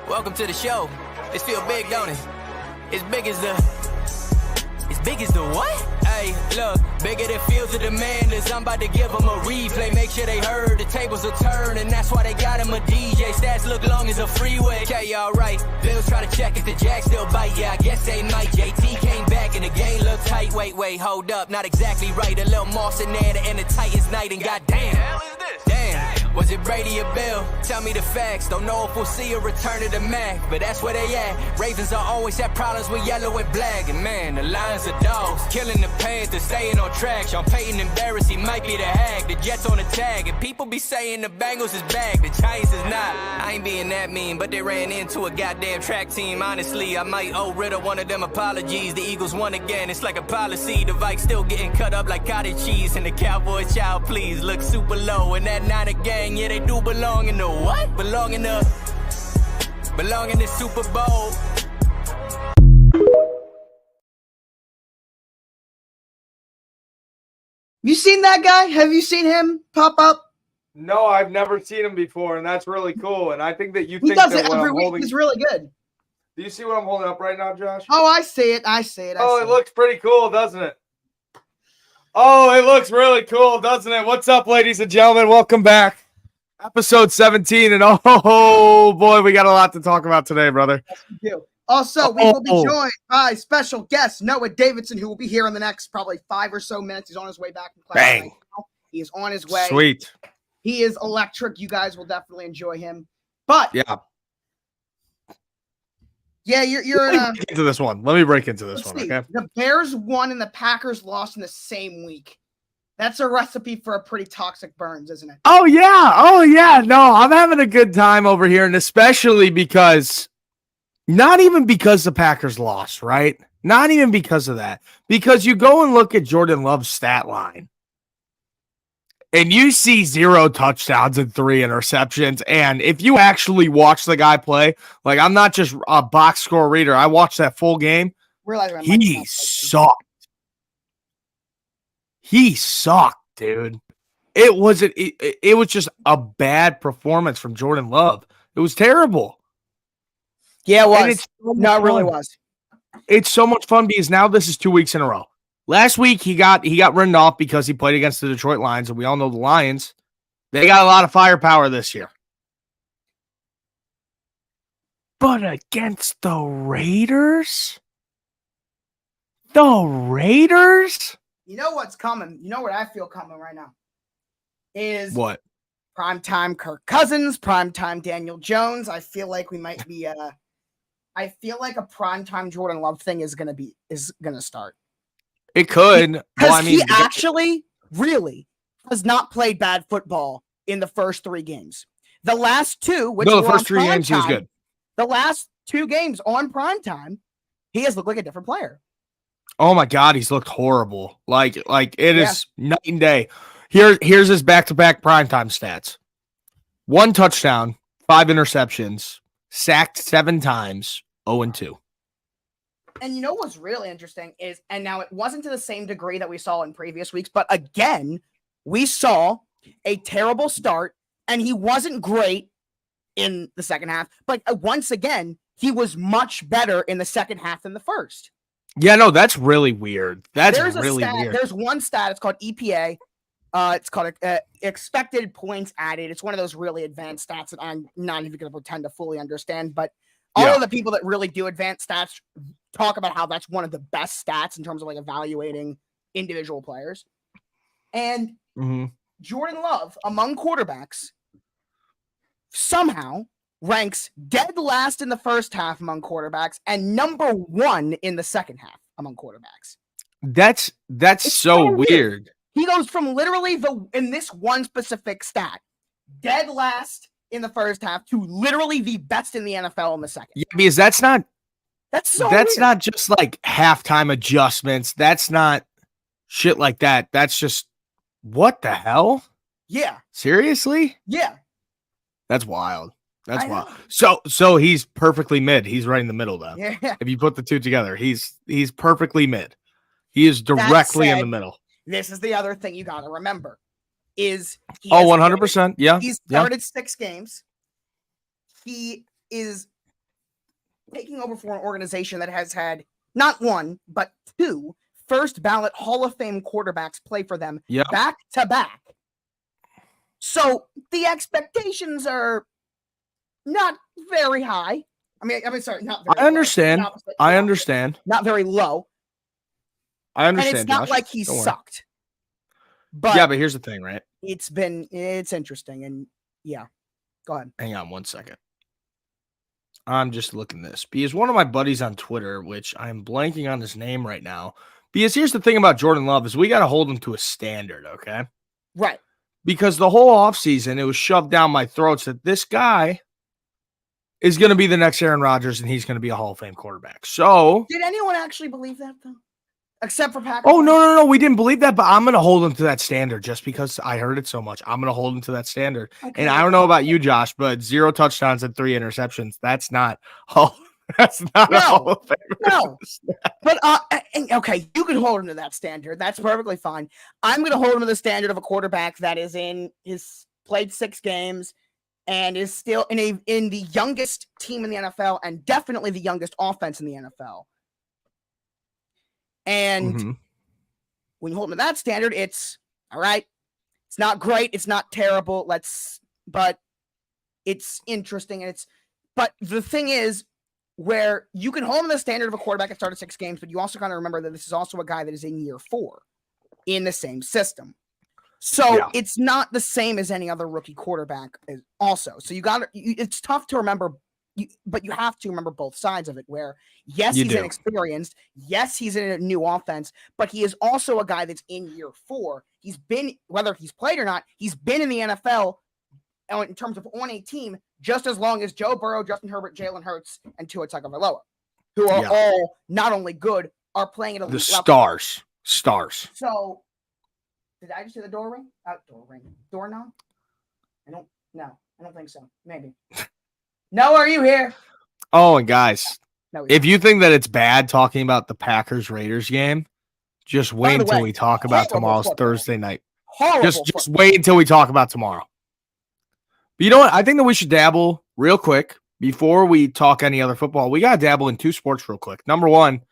Welcome to the show. This feel big, don't it? As big as the what? Hey, look, bigger than fields of demand is I'm about to give them a replay. Make sure they heard the tables will turn, and that's why they got him a DJ. Stats look long as a freeway. Okay, alright. Bills try to check if the Jacks still bite. Yeah, I guess they might. JT came back and the game looked tight. Wait, hold up. Not exactly right. A little Moss in there to end the Titans night, and goddamn. Damn, was it Brady or Bill? Tell me the facts. Don't know if we'll see a return of the Mac, but that's where they at. Ravens are always have problems with yellow and black, and man, the Lions are dogs. Killing the Panthers, staying on track. Sean Payton embarrassed, he might be the hag. The Jets on the tag, and people be saying the Bengals is back, the Giants is not. I ain't being that mean, but they ran into a goddamn track team. Honestly, I might owe Ritter one of them apologies. The Eagles won again, it's like a policy. The Vikes still getting cut up like cottage cheese, and the Cowboys, child, please look super low. And that Niner gang, yeah, they do belong in the what? Belong in the Super Bowl. You seen that guy? Have you seen him pop up? No, I've never seen him before, and that's really cool. And I think that He does it every week. He's really good. Do you see what I'm holding up right now, Josh? Oh, I see it. It looks pretty cool, doesn't it? Oh, it looks really cool, doesn't it? What's up, ladies and gentlemen? Welcome back. Episode 17, and oh boy, we got a lot to talk about today, brother. Yes, we do. Also, we will be joined by special guest Noah Davidson, who will be here in the next probably 5 or so minutes. He's on his way back from class. Bang. Right now. He is on his way. Sweet. He is electric. You guys will definitely enjoy him. But yeah, you're Let me break into this one. Okay. The Bears won and the Packers lost in the same week. That's a recipe for a pretty toxic Burns, isn't it? Oh yeah. No, I'm having a good time over here, and especially because not even because the Packers lost, right? Not even because of that. Because you go and look at Jordan Love's stat line, and you see 0 touchdowns and 3 interceptions. And if you actually watch the guy play, like I'm not just a box score reader, I watched that full game. He sucked. He sucked, dude. It was just a bad performance from Jordan Love. It was terrible. Yeah, it was. It really was. It's so much fun because now this is 2 weeks in a row. Last week he got written off because he played against the Detroit Lions, and we all know the Lions. They got a lot of firepower this year. But against the Raiders? You know what's coming? You know what I feel coming right now? Is what? Primetime Kirk Cousins, primetime Daniel Jones. I feel like we might be I feel like a primetime Jordan Love thing is gonna start. It could. Because he actually really has not played bad football in the first 3 games. The last 2, the first 3 games he was good. The last 2 games on primetime, he has looked like a different player. Oh my God, he's looked horrible. Like it is night and day. Here's his back-to-back primetime stats. 1 touchdown, 5 interceptions, sacked 7 times, 0-2. And you know what's really interesting is, and now it wasn't to the same degree that we saw in previous weeks, but again, we saw a terrible start, and he wasn't great in the second half. But once again, he was much better in the second half than the first. Yeah, no, that's really weird. There's weird. There's one stat. It's called EPA. It's called expected points added. It's one of those really advanced stats that I'm not even going to pretend to fully understand. But all of the people that really do advanced stats talk about how that's one of the best stats in terms of like evaluating individual players. And Jordan Love, among quarterbacks, somehow ranks dead last in the first half among quarterbacks and number 1 in the second half among quarterbacks. That's so weird. He goes from literally in this one specific stat, dead last in the first half to literally the best in the NFL in the second. Yeah, because that's not weird. Not just like halftime adjustments. That's not shit like that. That's just what the hell? Yeah. Seriously? Yeah. That's wild. That's wild. So he's perfectly mid. He's right in the middle though. Yeah. If you put the two together, he's perfectly mid. He is directly in the middle. This is the other thing you got to remember is 100%. Yeah. He's started 6 games. He is taking over for an organization that has had not one, but two first ballot Hall of Fame quarterbacks play for them back to back. So the expectations are not very high. Sorry, not very I understand. I understand. Not very low. I understand. And it's not Josh. like he sucked. But yeah, but here's the thing, right? It's interesting. And yeah, go ahead. Hang on 1 second. I'm just looking this because one of my buddies on Twitter, which I'm blanking on his name right now, because here's the thing about Jordan Love is we got to hold him to a standard, okay? Right. Because the whole offseason, it was shoved down my throats that this guy is going to be the next Aaron Rodgers and he's going to be a Hall of Fame quarterback. So did anyone actually believe that, though? Except for Packers? Oh, no. We didn't believe that, but I'm going to hold him to that standard just because I heard it so much. I'm going to hold him to that standard. Okay. And I don't know about you, Josh, but 0 touchdowns and 3 interceptions. That's not a Hall of Fame. No. But, okay, you can hold him to that standard. That's perfectly fine. I'm going to hold him to the standard of a quarterback that is played 6 games and is still in the youngest team in the NFL and definitely the youngest offense in the NFL. And when you hold him to that standard, it's all right. It's not great. It's not terrible. But it's interesting. But the thing is, where you can hold him to the standard of a quarterback that started 6 games, but you also got to remember that this is also a guy that is in year 4 in the same system. So it's not the same as any other rookie quarterback also. So it's tough to remember, but you have to remember both sides of it where, yes, he's inexperienced. Yes, he's in a new offense, but he is also a guy that's in year 4. He's been, whether he's played or not, he's been in the NFL in terms of on a team just as long as Joe Burrow, Justin Herbert, Jalen Hurts, and Tua Tagovailoa, who are all not only good, are playing at a the level. Stars. So, did I just hear the door ring? Door knob? I don't think so. Maybe. No, are you here? Oh, and guys, no, if you think that it's bad talking about the Packers-Raiders game, just wait until we talk about tomorrow's Thursday night. Just wait until we talk about tomorrow. But you know what? I think that we should dabble real quick before we talk any other football. We got to dabble in 2 sports real quick. Number 1,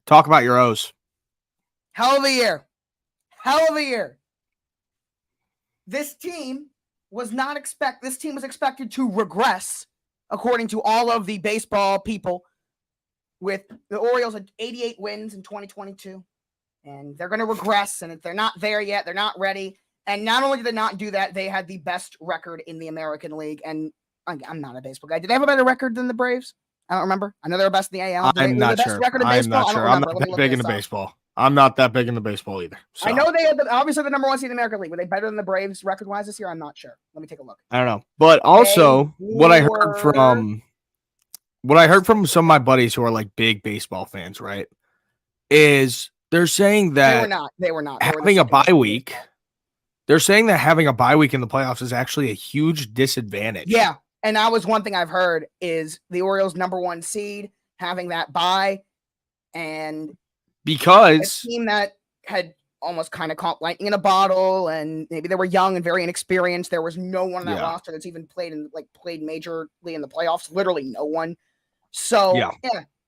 talk about your O's. Hell of a year. This team was expected to regress, according to all of the baseball people, with the Orioles at 88 wins in 2022. And they're going to regress, and if they're not there yet, they're not ready. And not only did they not do that, they had the best record in the American League. And I'm not a baseball guy. Did they have a better record than the Braves? I don't remember. I know they're best in the AL. I'm not sure. I'm not that big into baseball. I'm not that big into baseball either. So. I know they had obviously the number 1 seed in the American League. Were they better than the Braves record-wise this year? I'm not sure. Let me take a look. I don't know. But also, what I heard from some of my buddies who are like big baseball fans, right, is they're saying that they were not having a bye week. They're saying that having a bye week in the playoffs is actually a huge disadvantage. Yeah, and that was one thing I've heard is the Orioles number 1 seed having that bye, and because a team that had almost kind of caught lightning in a bottle, and maybe they were young and very inexperienced. There was no one on that roster that's even played majorly in the playoffs. Literally no one. So yeah.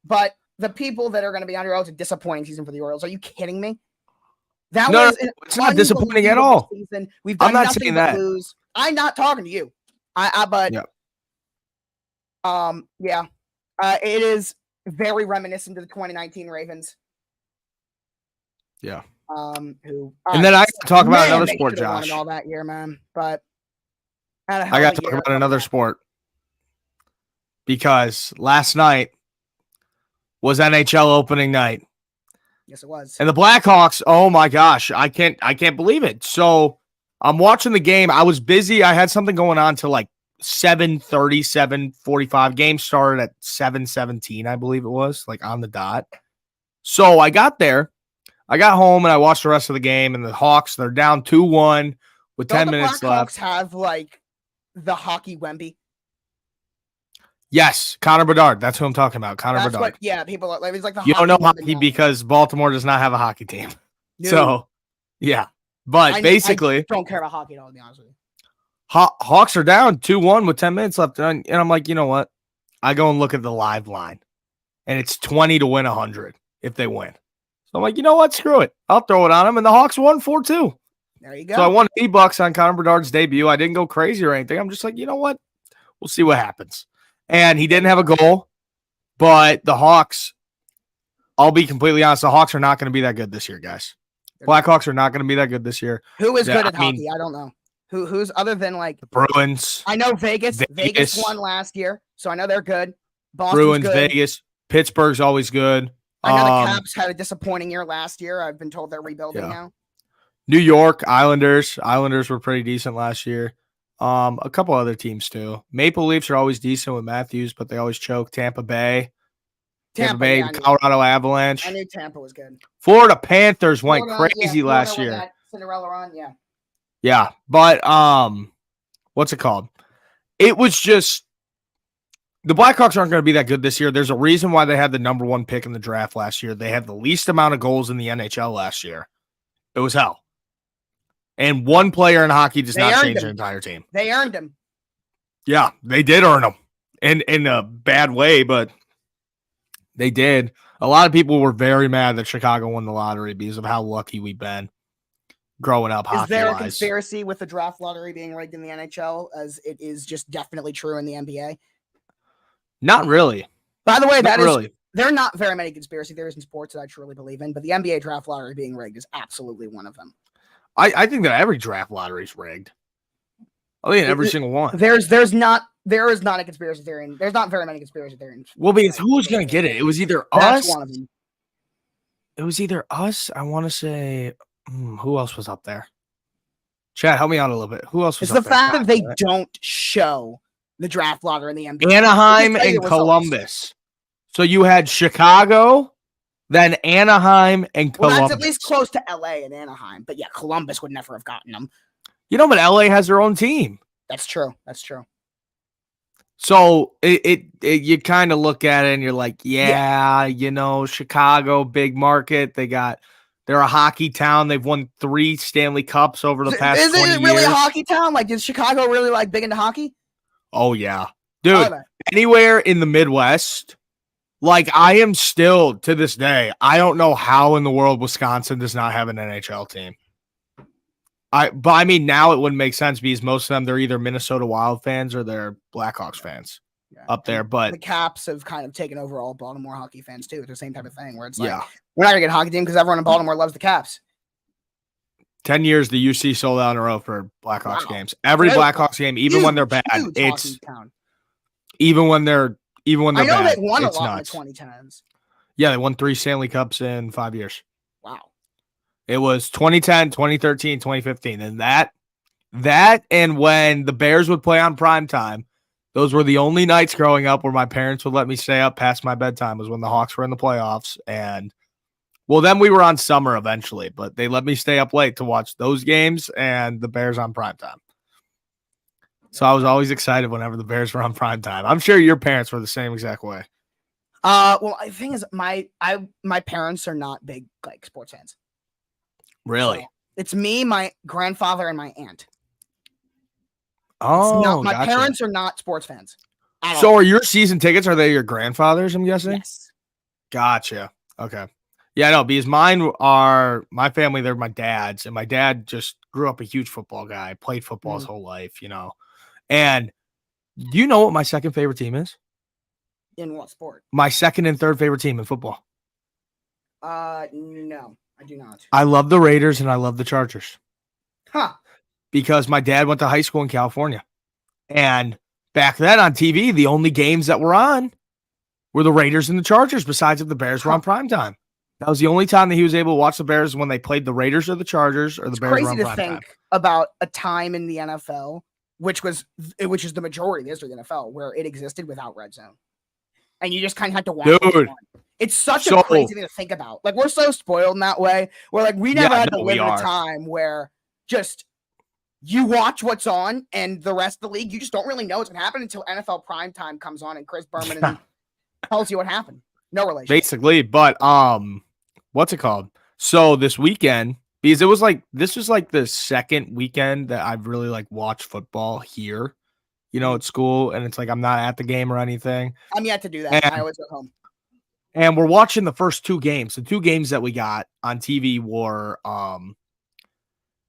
But the people that are going to be on your Orioles, a disappointing season for the Orioles. Are you kidding me? It's not disappointing at all. Season. We've done nothing but lose. I'm not talking to you. It is very reminiscent to the 2019 Ravens. Yeah. And then I talk about another sport, Josh. All that year, man. But I got to talk about another sport because last night was NHL opening night. Yes, it was. And the Blackhawks, oh my gosh, I can't believe it. So I'm watching the game. I was busy. I had something going on till like 7:30, 7:45. Game started at 7:17, I believe it was, like on the dot. So I got there. I got home and I watched the rest of the game. And the Hawks, they're down 2-1 with 10 minutes left. The Blackhawks have like the hockey Wemby. Yes, Connor Bedard. That's who I'm talking about. Connor Bedard. People are like, it's like the you don't know hockey because Baltimore does not have a hockey team. No. So, yeah. But I don't care about hockey at all, to be honest with you. Hawks are down 2-1 with 10 minutes left. And I'm like, you know what? I go and look at the live line, and it's 20 to win 100 if they win. So I'm like, you know what? Screw it. I'll throw it on them. And the Hawks won 4-2. There you go. So I won $8 on Connor Bedard's debut. I didn't go crazy or anything. I'm just like, you know what? We'll see what happens. And he didn't have a goal, but the Hawks, I'll be completely honest, the Hawks are not going to be that good this year, guys. Blackhawks are not going to be that good this year. Who is good at hockey? I don't know. Who's other than like the Bruins? I know Vegas. Vegas won last year, so I know they're good. Boston's Bruins, good. Vegas, Pittsburgh's always good. I know the Caps had a disappointing year last year. I've been told they're rebuilding now. New York Islanders. Islanders were pretty decent last year. A couple other teams too. Maple Leafs are always decent with Matthews, but they always choke. Tampa Bay, Colorado Avalanche. I knew Tampa was good. Florida Panthers went crazy last year. Cinderella run, yeah. But what's it called? It was just the Blackhawks aren't going to be that good this year. There's a reason why they had the number 1 pick in the draft last year. They had the least amount of goals in the NHL last year. It was hell. And one player in hockey does not change an entire team. They earned him. Yeah, they did earn him in a bad way, but they did. A lot of people were very mad that Chicago won the lottery because of how lucky we've been growing up hockey-wise. Is there a conspiracy with the draft lottery being rigged in the NHL as it is just definitely true in the NBA? Not really. By the way, there are not very many conspiracy theories in sports that I truly believe in, but the NBA draft lottery being rigged is absolutely one of them. I think that every draft lottery is rigged. I think every single one. There is not a conspiracy theory. There's not very many conspiracy theories. Well, because who's going to get it? It was either That's us. One of them. It was either us. I want to say, who else was up there? Chad, help me out a little bit. Who else was up there? It's the fact that they don't show the draft lottery in the NBA. Anaheim and Columbus. So you had Chicago, then Anaheim and Columbus. Well, that's at least close to LA and Anaheim. But yeah, Columbus would never have gotten them. You know, but LA has their own team. That's true. So you kind of look at it and you're like, you know, Chicago, big market. They're a hockey town. They've won 3 Stanley Cups over the past 20 years. Is it really a hockey town? Like, is Chicago really like big into hockey? Oh yeah, dude. Anywhere in the Midwest. Like, I am still, to this day, I don't know how in the world Wisconsin does not have an NHL team. But I mean, now it wouldn't make sense because most of them, they're either Minnesota Wild fans or they're Blackhawks fans up there. But the Caps have kind of taken over all Baltimore hockey fans, too. It's the same type of thing where it's like, we're not going to get a hockey team because everyone in Baltimore loves the Caps. 10 years, the UC sold out in a row for Blackhawks games. Every Blackhawks game, even when they're bad, it's even when they're I know bad, they won a lot in the 2010s. Yeah, they won 3 Stanley Cups in 5 years. Wow. It was 2010, 2013, 2015. And that and when the Bears would play on primetime, those were the only nights growing up where my parents would let me stay up past my bedtime was when the Hawks were in the playoffs. And, well, then we were on summer eventually, but they let me stay up late to watch those games and the Bears on primetime. So I was always excited whenever the Bears were on primetime. I'm sure your parents were the same exact way. Well, the thing is, my parents are not big like sports fans. Really? So it's me, my grandfather, and my aunt. Oh, my parents are not sports fans. So are your season tickets, are they your grandfather's, I'm guessing? Yes. Gotcha. Okay. Yeah, no, because mine are my family, they're my dad's, and my dad just grew up a huge football guy, played football his whole life, you know. And do you know what my second favorite team is? In what sport? My second and third favorite team in football. No, I do not. I love the Raiders and I love the Chargers. Huh. Because my dad went to high school in California. And back then on TV, the only games that were on were the Raiders and the Chargers, besides if the Bears were on primetime. That was the only time that he was able to watch the Bears when they played the Raiders or the Chargers or the Bears were on primetime. It's crazy to think about a time in the NFL, which is the majority of the history of the NFL, where it existed without red zone. And you just kind of had to watch it. It's such a crazy thing to think about. Like, we're so spoiled in that way. We're like, we never had to live in a time where just you watch what's on and the rest of the league, you just don't really know what's going to happen until NFL primetime comes on and Chris Berman tells you what happened. No relation. Basically, but what's it called? So this weekend, because this was like the second weekend that I've really like watched football here at school, and it's like I'm not at the game or anything. I'm yet to do that. I always go home. And we're watching the first two games. The two games that we got on TV were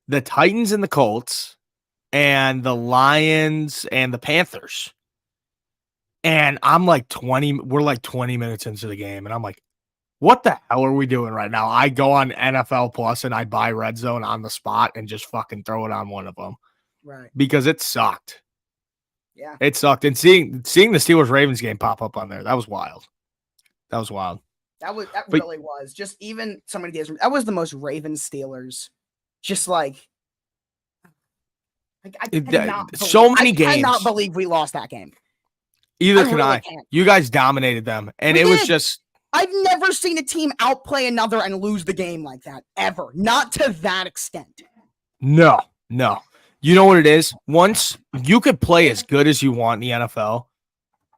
the Titans and the Colts and the Lions and the Panthers. And I'm like we're like 20 minutes into the game. And I'm like, what the hell are we doing right now? I go on NFL Plus and I buy Red Zone on the spot and just fucking throw it on one of them. Right. Because it sucked. Yeah. It sucked. And seeing the Steelers-Ravens game pop up on there, that was wild. That Really was. Just even somebody days. That was the most Ravens Steelers. Just like I cannot so many games. I cannot believe we lost that game. Either can I. You guys dominated them. And it was just I've never seen a team outplay another and lose the game like that. Ever. Not to that extent. No. You know what it is? Once you could play as good as you want in the NFL.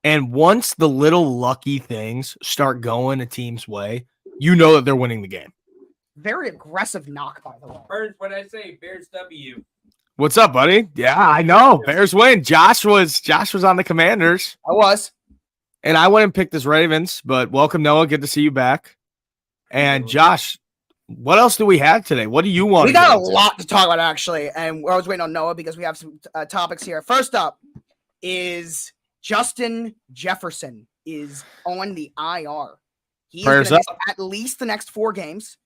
And once the little lucky things start going a team's way, you know that they're winning the game. Very aggressive knock, by the way. Birds, what I say? Bears W. What's up, buddy? Yeah, I know. Bears win. Josh was on the Commanders. I was. And I went and picked his Ravens, but welcome, Noah. Good to see you back. And Josh, what else do we have today? What do you want? We got a lot to talk about, actually. And I was waiting on Noah because we have some topics here. First up is Justin Jefferson is on the IR. He's going to miss at least the next 4 games.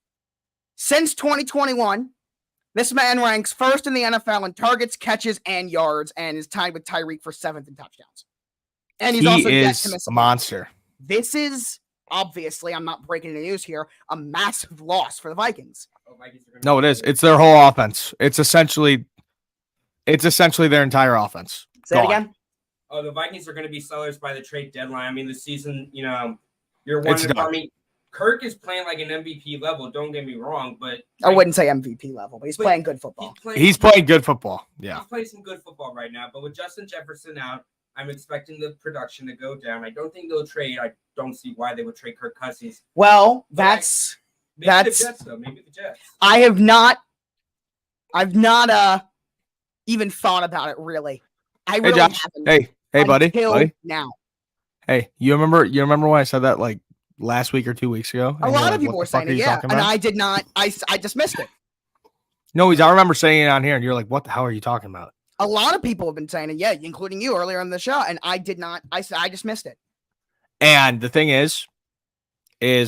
Since 2021, this man ranks first in the NFL in targets, catches, and yards, and is tied with Tyreek for 7th in touchdowns. And he's also yet to miss a monster. This is obviously, I'm not breaking the news here, a massive loss for the Vikings. No, it is. It's their whole offense. It's essentially their entire offense. Say it again. Oh, the Vikings are going to be sellers by the trade deadline. I mean, the season, you're one. I mean, Kirk is playing like an MVP level. Don't get me wrong, but I wouldn't say MVP level, but he's playing good football. He's playing good football. Yeah, he's playing some good football right now. But with Justin Jefferson out, I'm expecting the production to go down. I don't think they'll trade. I don't see why they would trade Kirk Cousins. Well, maybe the Jets, though. Maybe the Jets. I've not even thought about it really. I really haven't. Hey, buddy. Now. Hey, you remember when I said that like last week or 2 weeks ago? A lot of people were saying it, yeah. And I did not. I dismissed it. No, I remember saying it on here, and you're like, "What the hell are you talking about?" A lot of people have been saying it, yeah, including you earlier in the show, and I did not. I dismissed it. And the thing is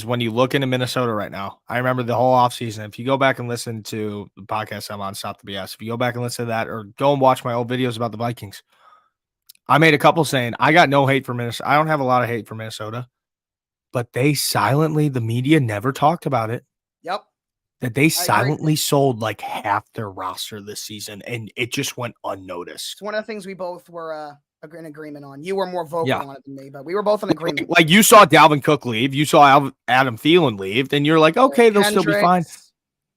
when you look into Minnesota right now, I remember the whole offseason. If you go back and listen to the podcast I'm on, Stop the BS, if you go back and listen to that, or go and watch my old videos about the Vikings, I made a couple saying I got no hate for Minnesota. I don't have a lot of hate for Minnesota, but they silently, the media never talked about it. Yep. That they silently sold like half their roster this season, and it just went unnoticed. It's one of the things we both were in agreement on. You were more vocal on it than me, but we were both in agreement. Like you saw Dalvin Cook leave, you saw Adam Thielen leave, and you're like, okay, they'll still be fine.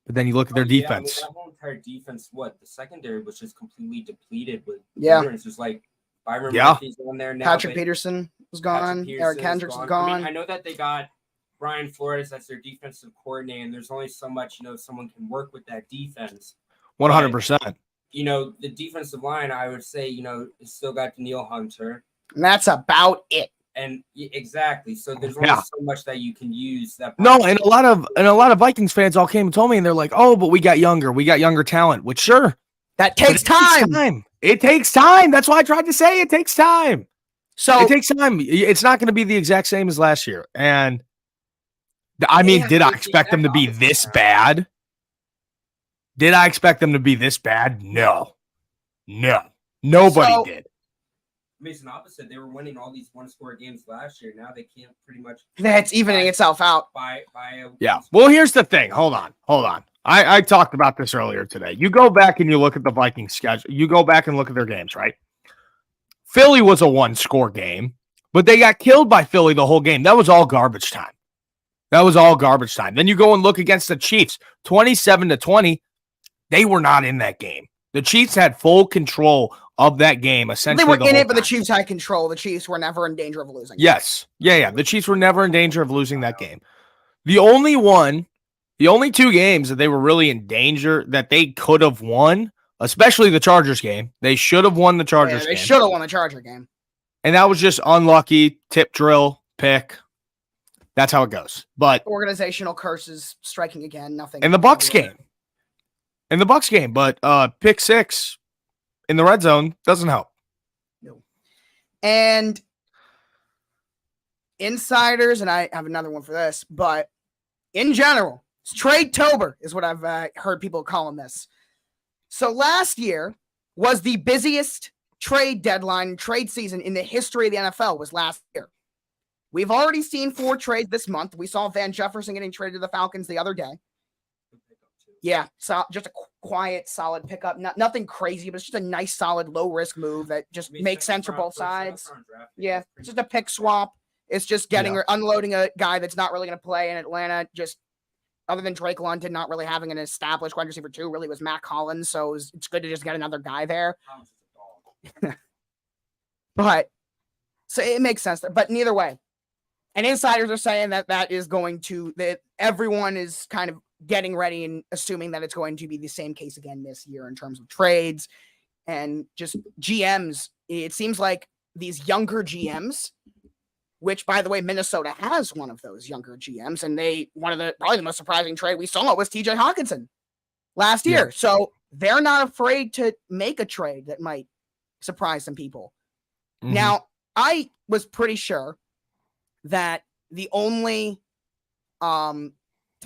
But then you look at their defense. I mean, that whole entire defense, the secondary was just completely depleted with veterans. Just like Byron Murphy's on there now. Patrick Peterson was gone. Eric Kendricks was gone. I mean, I know that they got Brian Flores as their defensive coordinator, and there's only so much someone can work with that defense. 100%. The defensive line, I would say, it's still got Daniil Hunter, and that's about it. And exactly, so there's only so much that you can use. And a lot of Vikings fans all came and told me, and they're like, "Oh, but we got younger talent." Which sure, that takes time. It takes time. That's why I tried to say it takes time. So it takes time. It's not going to be the exact same as last year. And I mean, did I expect them to be this bad? Did I expect them to be this bad? No. Nobody did. I mean, it's an opposite. They were winning all these one-score games last year. Now they can't pretty much. That's evening itself out. Well, here's the thing. Hold on. I talked about this earlier today. You go back and you look at the Vikings schedule. You go back and look at their games, right? Philly was a one-score game, but they got killed by Philly the whole game. That was all garbage time. Then you go and look against the Chiefs, 27-20. They were not in that game. The Chiefs had full control of that game. Essentially, they were in it, but the Chiefs had control. The Chiefs were never in danger of losing. Yes. Yeah. The Chiefs were never in danger of losing that game. The only 2 games that they were really in danger that they could have won especially the Chargers game. They should have won the Chargers They game. should have won the Charger game. And that was just unlucky, tip drill, pick. That's how it goes. But Organizational curses striking again. Nothing. in the Bucks game. But pick 6 in the red zone doesn't help. No. And insiders, and I have another one for this, but in general, Trade-tober is what I've heard people calling this. So last year was the busiest trade deadline, trade season in the history of the NFL was last year. We've already seen 4 trades this month. We saw Van Jefferson getting traded to the Falcons the other day. Yeah, so just a quiet, solid pickup. Nothing crazy, but it's just a nice, solid, low-risk move that just makes sense for both sides. Yeah, it's just a pick swap. It's just getting or unloading a guy that's not really going to play in Atlanta. Just other than Drake London, not really having an established wide receiver 2, really was Matt Collins. So it's good to just get another guy there. But so it makes sense. But neither way. And insiders are saying that is going to, that everyone is kind of getting ready and assuming that it's going to be the same case again this year in terms of trades and just GMs. It seems like these younger GMs, which, by the way, Minnesota has one of those younger GMs, and probably the most surprising trade we saw was TJ Hawkinson last year. Yeah. So they're not afraid to make a trade that might surprise some people. Mm-hmm. Now, I was pretty sure that the only time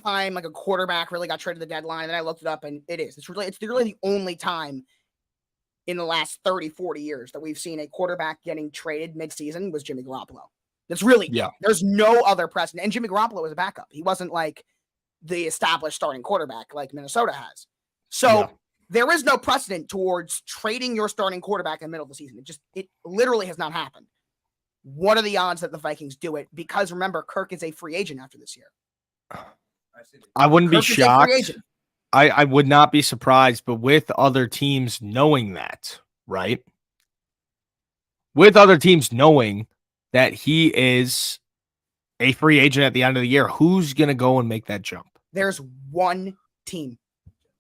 like a quarterback really got traded at the deadline, and then I looked it up, and it's really the only time in the last 30, 40 years that we've seen a quarterback getting traded midseason was Jimmy Garoppolo. That's really, there's no other precedent. And Jimmy Garoppolo was a backup. He wasn't like the established starting quarterback like Minnesota has. So there is no precedent towards trading your starting quarterback in the middle of the season. It literally has not happened. What are the odds that the Vikings do it? Because remember, Kirk is a free agent after this year. I wouldn't be shocked. I would not be surprised, but with other teams knowing that, right? With other teams knowing that he is a free agent at the end of the year, who's going to go and make that jump? There's one team.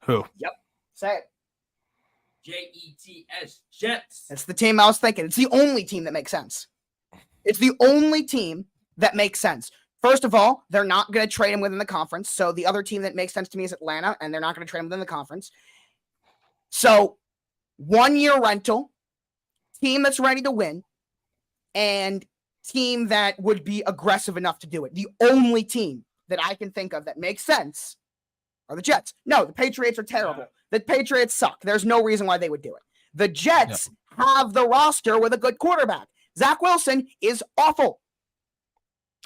Who? Yep. Say it. Jets. Jets. That's the team I was thinking. It's the only team that makes sense. It's the only team that makes sense. First of all, they're not going to trade him within the conference. So the other team that makes sense to me is Atlanta, and they're not going to trade him within the conference. So 1-year rental, team that's ready to win, and team that would be aggressive enough to do it. The only team that I can think of that makes sense are the Jets. No, the Patriots are terrible. The Patriots suck. There's no reason why they would do it. The Jets have the roster with a good quarterback. Zach Wilson is awful.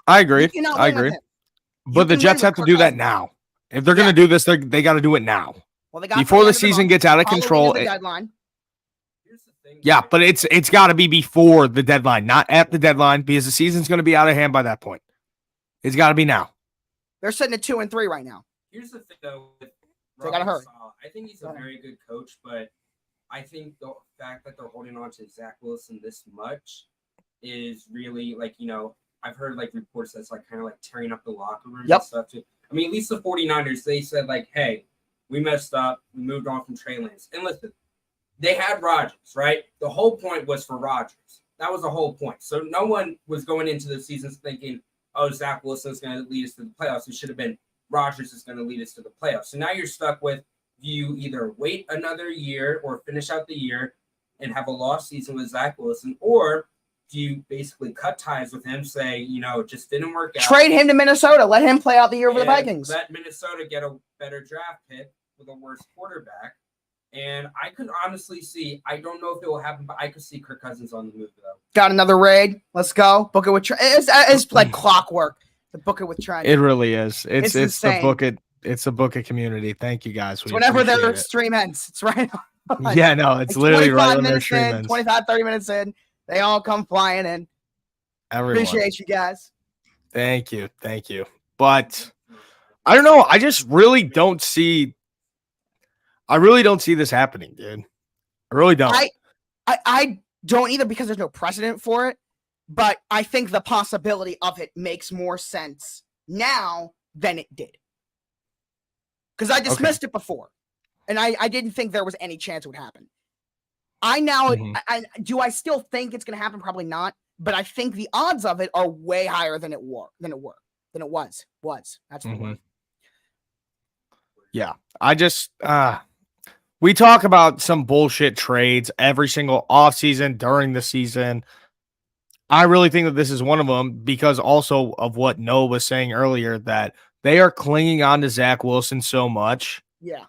I agree. But the Jets have to do that now. If they're going to do this, they got to do it now. Well, they got before the season gets out of control. Deadline. Yeah, but it's got to be before the deadline, not at the deadline, because the season's going to be out of hand by that point. It's got to be now. They're sitting at 2-3 right now. Here's the thing, though. With they got to hurry. I think he's a very good coach, but I think the fact that they're holding on to Zach Wilson this much is really I've heard reports that's kind of tearing up the locker room and stuff too. I mean, at least the 49ers, they said hey, we messed up. We moved on from Trey Lance. And listen, they had Rodgers, right? The whole point was for Rodgers. That was the whole point. So no one was going into the season thinking, oh, Zach Wilson is going to lead us to the playoffs. It should have been Rodgers is going to lead us to the playoffs. So now you're stuck with, you either wait another year or finish out the year and have a lost season with Zach Wilson, or do you basically cut ties with him, say, it just didn't work out. Trade him to Minnesota. Let him play out the year for the Vikings. Let Minnesota get a better draft pick with a worse quarterback. And I could honestly see, I don't know if it will happen, but I could see Kirk Cousins on the move, though. Got another raid. Let's go. Book it with Trent. It's like clockwork. The book it with Trent. It really is. It's the book it. It's a book it community. Thank you, guys. Whenever their stream ends, it's right on. Yeah, no, it's literally right on their stream ends. 25, 30 minutes in, they all come flying in. Everyone. Appreciate you guys. Thank you. But I don't know. I just really don't see. I really don't see this happening, dude. I really don't. I don't either, because there's no precedent for it. But I think the possibility of it makes more sense now than it did. Because I dismissed it before. And I didn't think there was any chance it would happen. I now, do I still think it's going to happen? Probably not. But I think the odds of it are way higher than it was. That's the word. Yeah. I just, we talk about some bullshit trades every single offseason during the season. I really think that this is one of them because also of what Noah was saying earlier, that they are clinging on to Zach Wilson so much. Yeah.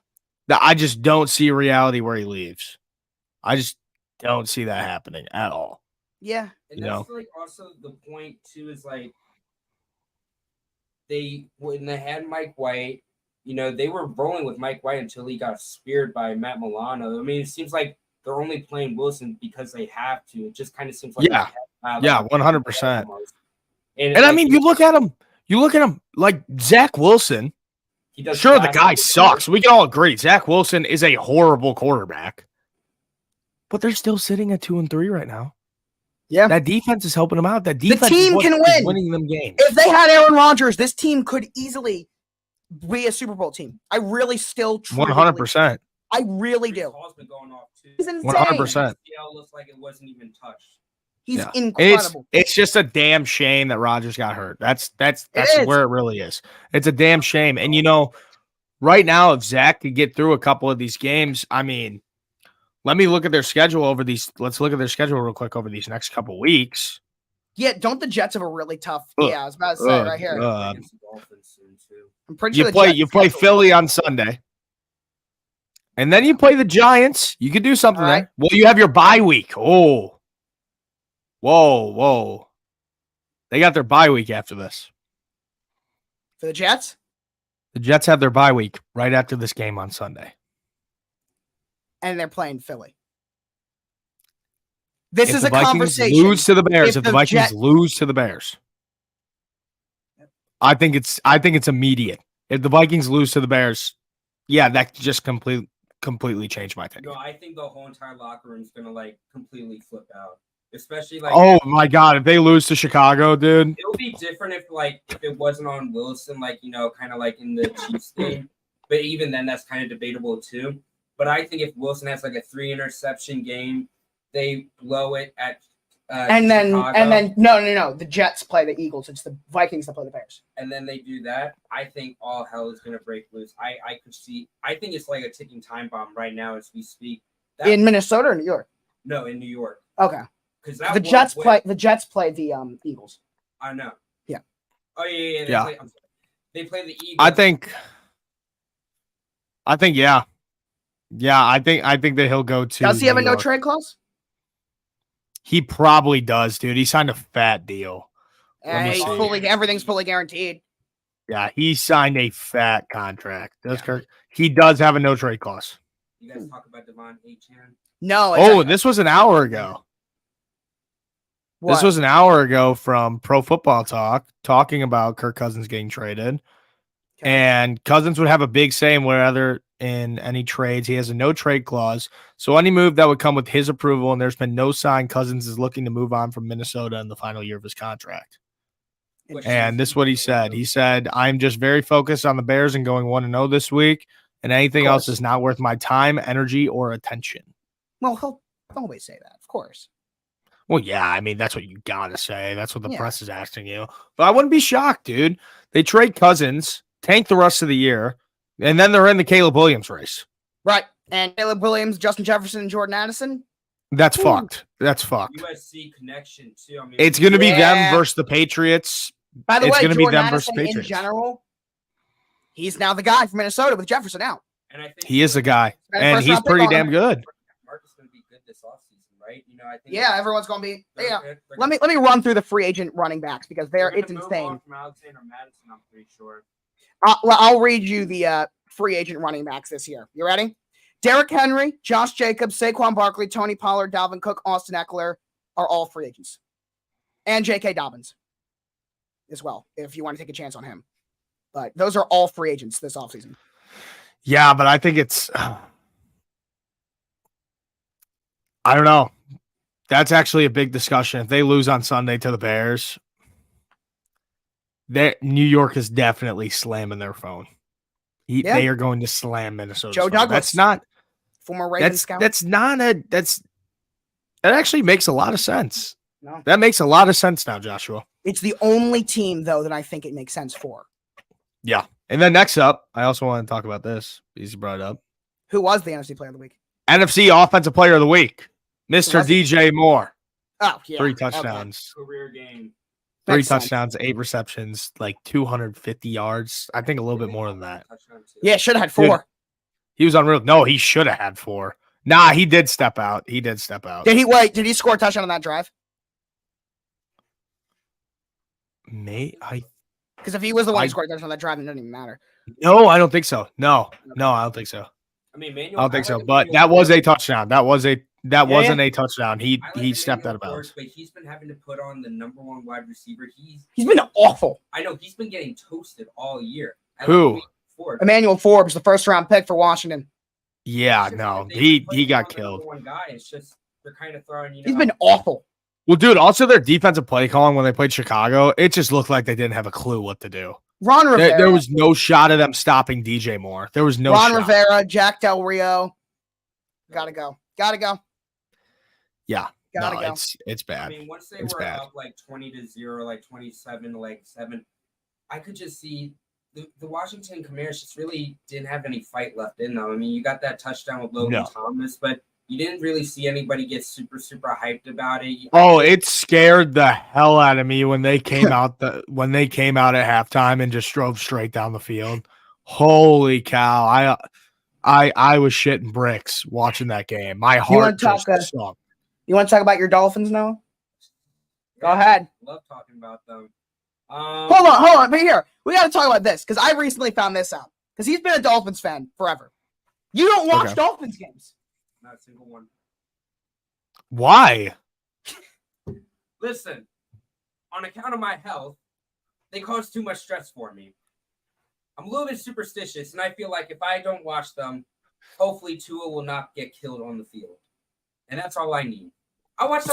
That I just don't see a reality where he leaves. I just don't see that happening at all. Yeah. And that's like also the point too, is like when they had Mike White, they were rolling with Mike White until he got speared by Matt Milano. I mean, it seems like they're only playing Wilson because they have to. It just kind of seems like 100%. And I mean, you look at him like Zach Wilson. Sure, the guy sucks. We can all agree Zach Wilson is a horrible quarterback, but they're still sitting at 2-3 right now. Yeah, that defense is helping them out. That defense, the team can win, winning them games. If they had Aaron Rodgers, this team could easily be a Super Bowl team. I really still 100%. I really do. He's insane. 100%. Looks like it wasn't even touched. He's incredible. It's just a damn shame that Rodgers got hurt. That's where it really is. It's a damn shame. And right now, if Zach could get through a couple of these games, I mean, let me look at their schedule let's look at their schedule real quick over these next couple of weeks. Yeah, don't the Jets have a really tough? Yeah, I was about to say right here. I'm pretty sure you play Philly on Sunday, and then you play the Giants. You could do something there. Well, you have your bye week. Oh, whoa! They got their bye week after this. For the Jets, the Jets have their bye week right after this game on Sunday. And they're playing Philly. This is a Vikings conversation. Lose to the Bears. If the Vikings lose to the Bears, I think it's immediate. If the Vikings lose to the Bears, that just completely changed my opinion. No, I think the whole entire locker room is gonna completely flip out. Especially oh my god, if they lose to Chicago, dude, it'll be different if it wasn't on Wilson, kind of in the Chiefs game. But even then, that's kind of debatable too. But I think if Wilson has a 3-interception game, they blow it at Chicago. No. The Jets play the Eagles. It's the Vikings that play the Bears. And then they do that. I think all hell is going to break loose. I think it's like a ticking time bomb right now as we speak. In Minnesota or New York? No, in New York. Okay. Because the Jets play the Eagles. I know. Yeah. Oh yeah. They play the Eagles. I think yeah. Yeah, I think that he'll go to. Does he have a no trade clause? He probably does, dude. He signed a fat deal. Everything's fully guaranteed. Yeah, he signed a fat contract. Kirk. He does have a no trade clause. You guys talk about Devon Achane? No. This was an hour ago. What? This was an hour ago from Pro Football Talk talking about Kirk Cousins getting traded. Okay. And Cousins would have a big say in whether in any trades. He has a no trade clause. So any move that would come with his approval, and there's been no sign Cousins is looking to move on from Minnesota in the final year of his contract. And this is what he said. He said, I'm just very focused on the Bears and going 1-0 this week, and anything else is not worth my time, energy, or attention. Well, he'll always say that, of course. Well, yeah, I mean, that's what you got to say. That's what the press is asking you. But I wouldn't be shocked, dude. They trade Cousins, tank the rest of the year, and then they're in the Caleb Williams race. Right. And Caleb Williams, Justin Jefferson, and Jordan Addison. That's fucked. That's fucked. USC connection, too. I mean, it's going to be them versus the Patriots. By the way, Jordan be them versus Patriots. In general, he's now the guy from Minnesota with Jefferson out. And I think he is the guy. And he's pretty damn good. Marcus is going to be good this offseason, right? I think everyone's going to be. Let me run through the free agent running backs because it's insane. From Alexander Madison, I'm pretty sure. I'll read you the free agent running backs this year. You ready? Derrick Henry, Josh Jacobs, Saquon Barkley, Tony Pollard, Dalvin Cook, Austin Eckler are all free agents. And J.K. Dobbins as well, if you want to take a chance on him. But those are all free agents this offseason. Yeah, but I think it's I don't know. That's actually a big discussion. If they lose on Sunday to the Bears, New York is definitely slamming their phone. They are going to slam Minnesota. Joe Douglas. That's not former Raven scout. That actually makes a lot of sense. No. That makes a lot of sense now, Joshua. It's the only team, though, that I think it makes sense for. Yeah. And then next up, I also want to talk about this because you brought it up. Who was the NFC Player of the Week? NFC Offensive Player of the Week, Mr. DJ Moore. Oh, yeah. 3 touchdowns. Okay. Career game. 3 touchdowns, 8 receptions, like 250 yards. I think a little bit more than that. Yeah, should have had 4. Dude, he was unreal. No, he should have had 4. Nah, he did step out. Did he score a touchdown on that drive? Because if he was the one who scored a touchdown on that drive, it doesn't even matter. No, I don't think so. No, I don't think so. I mean, I don't think so. But that was a touchdown. That wasn't a touchdown. He stepped out of bounds. But he's been having to put on the number 1 wide receiver. He's been awful. I know he's been getting toasted all year. Who? Emmanuel Forbes, the first-round pick for Washington. Yeah, no, he got killed. One guy. It's just they're kind of throwing. He's been awful. Well, dude, also their defensive play calling when they played Chicago, it just looked like they didn't have a clue what to do. Ron Rivera. There was no shot of them stopping DJ Moore. There was no Ron shot. Rivera, Jack Del Rio. Gotta go. Yeah. Gotta go. It's bad. I mean, once they were up like 20-0, like 27-7, I could just see the Washington Commanders just really didn't have any fight left in them. I mean, you got that touchdown with Logan Thomas, but you didn't really see anybody get super, super hyped about it. It scared the hell out of me when they came out at halftime and just drove straight down the field. Holy cow. I was shitting bricks watching that game. My heart just sunk. You want to talk about your Dolphins now? Go ahead. Love talking about them. Hold on. But here, we got to talk about this because I recently found this out because he's been a Dolphins fan forever. You don't watch Dolphins games. Not a single one. Why? Listen, on account of my health, they cause too much stress for me. I'm a little bit superstitious, and I feel like if I don't watch them, hopefully Tua will not get killed on the field. And that's all I need.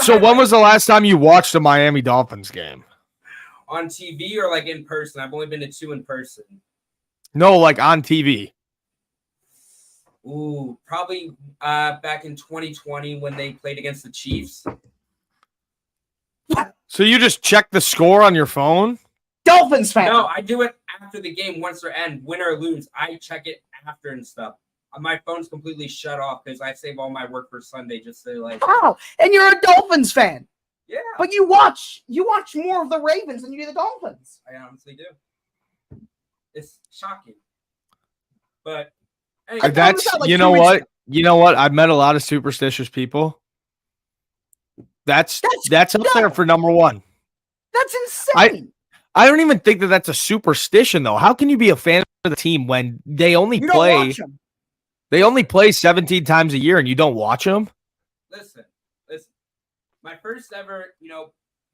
So when was the last time you watched a Miami Dolphins game? On TV or like in person? I've only been to 2 in person. No, like on TV. Ooh, probably back in 2020 when they played against the Chiefs. So you just check the score on your phone? Dolphins fan. No, I do it after the game once they're end, win or lose. I check it after and stuff. My phone's completely shut off because I save all my work for Sunday just to like. Oh, and you're a Dolphins fan. Yeah. But you watch more of the Ravens than you do the Dolphins. I honestly do. It's shocking. But anyway, you know what? I've met a lot of superstitious people. That's up there for number 1. That's insane. I don't even think that's a superstition though. How can you be a fan of the team when they only play 17 times a year and you don't watch them? Listen. My first ever,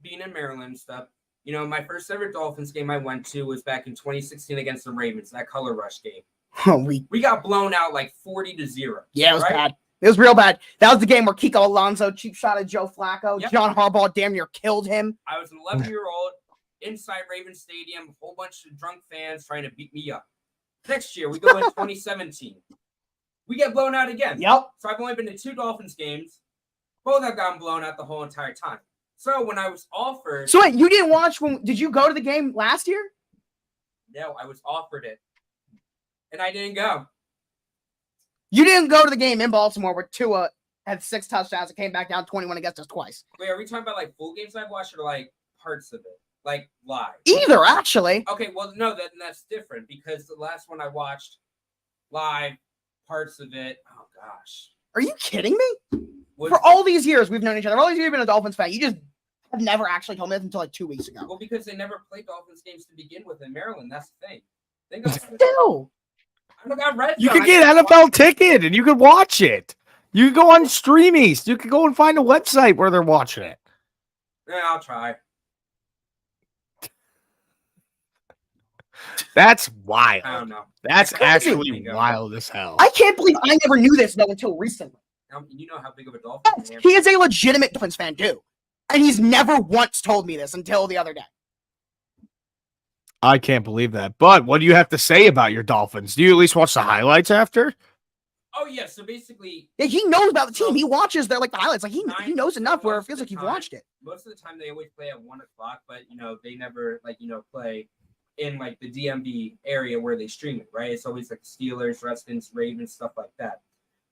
being in Maryland and stuff, my first ever Dolphins game I went to was back in 2016 against the Ravens, that Color Rush game. We got blown out like 40-0. Yeah, it was bad. It was real bad. That was the game where Kiko Alonso cheap shot at Joe Flacco. Yep. John Harbaugh damn near killed him. I was an 11-year-old inside Raven Stadium, a whole bunch of drunk fans trying to beat me up. Next year, we go in 2017. We get blown out again. Yep. So I've only been to 2 Dolphins games. Both have gotten blown out the whole entire time. So when I was offered... So wait, you didn't watch did you go to the game last year? No, I was offered it. And I didn't go. You didn't go to the game in Baltimore where Tua had 6 touchdowns and came back down 21 against us twice. Wait, are we talking about like full games I've watched or like parts of it? Like live? Either, actually. Okay, well, no, that's different because the last one I watched live, parts of it, oh gosh. Are you kidding me? For all these years we've known each other, all these years you've been a Dolphins fan, you just have never actually told me this until like 2 weeks ago. Well, because they never played Dolphins games to begin with in Maryland. That's the thing. Think about it. Still. You could get NFL ticket and you could watch it. You could go on Streamies. You could go and find a website where they're watching it. Yeah, I'll try. That's wild. I don't know. That's actually wild as hell. I can't believe I never knew this though until recently. You know how big of a Dolphins fan he is a legitimate Dolphins fan too. And he's never once told me this until the other day. I can't believe that. But what do you have to say about your Dolphins? Do you at least watch the highlights after? Oh yeah, so basically, Yeah, he knows about the team. So- He watches their like the highlights. Like he knows enough where it feels like you've watched it. Most of the time, they always play at 1:00, but they never play in like the DMV area where they stream it. Right? It's always like Steelers, Redskins, Ravens, stuff like that.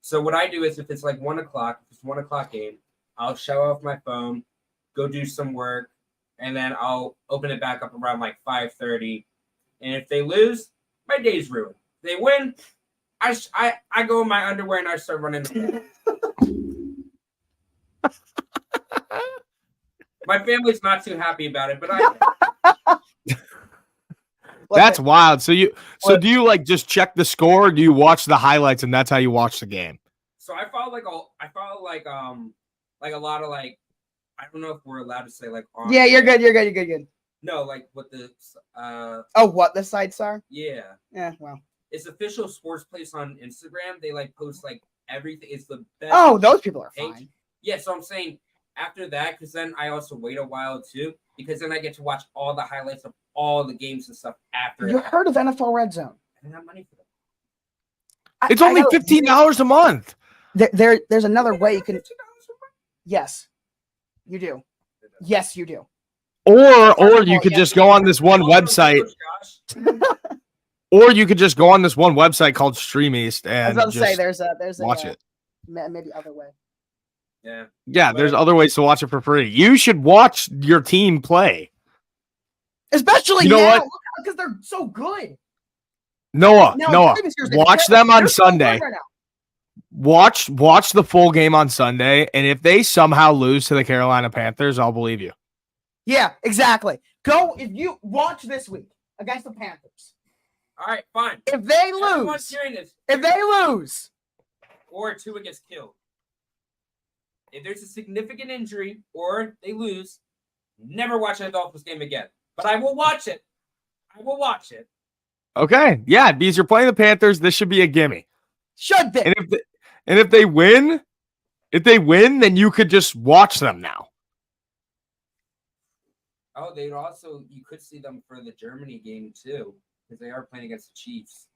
So what I do is if it's like 1:00, if it's 1:00 game, I'll shut off my phone, go do some work, and then I'll open it back up around like 5:30. And if they lose, my day's ruined. If they win, I go in my underwear and I start running. My family's not too happy about it, but That's wild. So do you like just check the score, or do you watch the highlights and that's how you watch the game? So I follow a lot of like, I don't know if we're allowed to say like. Yeah, you're good. No, like what the what the sites are? Yeah. Yeah, well. It's official sports place on Instagram. They like post like everything. It's the best. Oh, those people are fine. Yeah, so I'm saying after that, because then I also wait a while too, because then I get to watch all the highlights of all the games and stuff after. You heard of NFL Red Zone? I don't have money for them. It's only $15 a month. There's another way you can. Yes, you do. Yes, you do. Or you could just go on this one website. Or you could just go on this one website called Stream East and I was about to say there's watch it. Maybe other way. Yeah, there's other ways to watch it for free. You should watch your team play, especially now because they're so good. Noah, watch them on Sunday. Watch the full game on Sunday, and if they somehow lose to the Carolina Panthers, I'll believe you. Yeah, exactly. Go if you watch this week against the Panthers. All right, fine. If they lose, or Tua gets killed, if there's a significant injury or they lose, never watch a Dolphins game again. But I will watch it. Okay, yeah, because you're playing the Panthers, this should be a gimme. Should be. And if they win, then you could just watch them now. Oh, you could see them for the Germany game too, because they are playing against the Chiefs.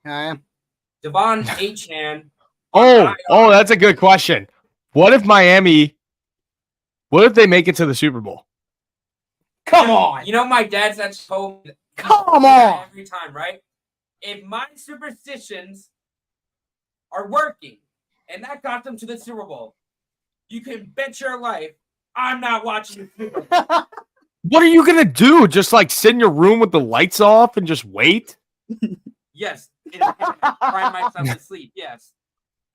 Devon Achane. Oh, that's a good question. What if they make it to the Super Bowl? Come on. My dad's at home. Come on. Every time, right? If my superstitions are working and that got them to the Super Bowl, you can bet your life I'm not watching the Super Bowl. What are you going to do? Just like sit in your room with the lights off and just wait? Yes. Cry myself to sleep. Yes.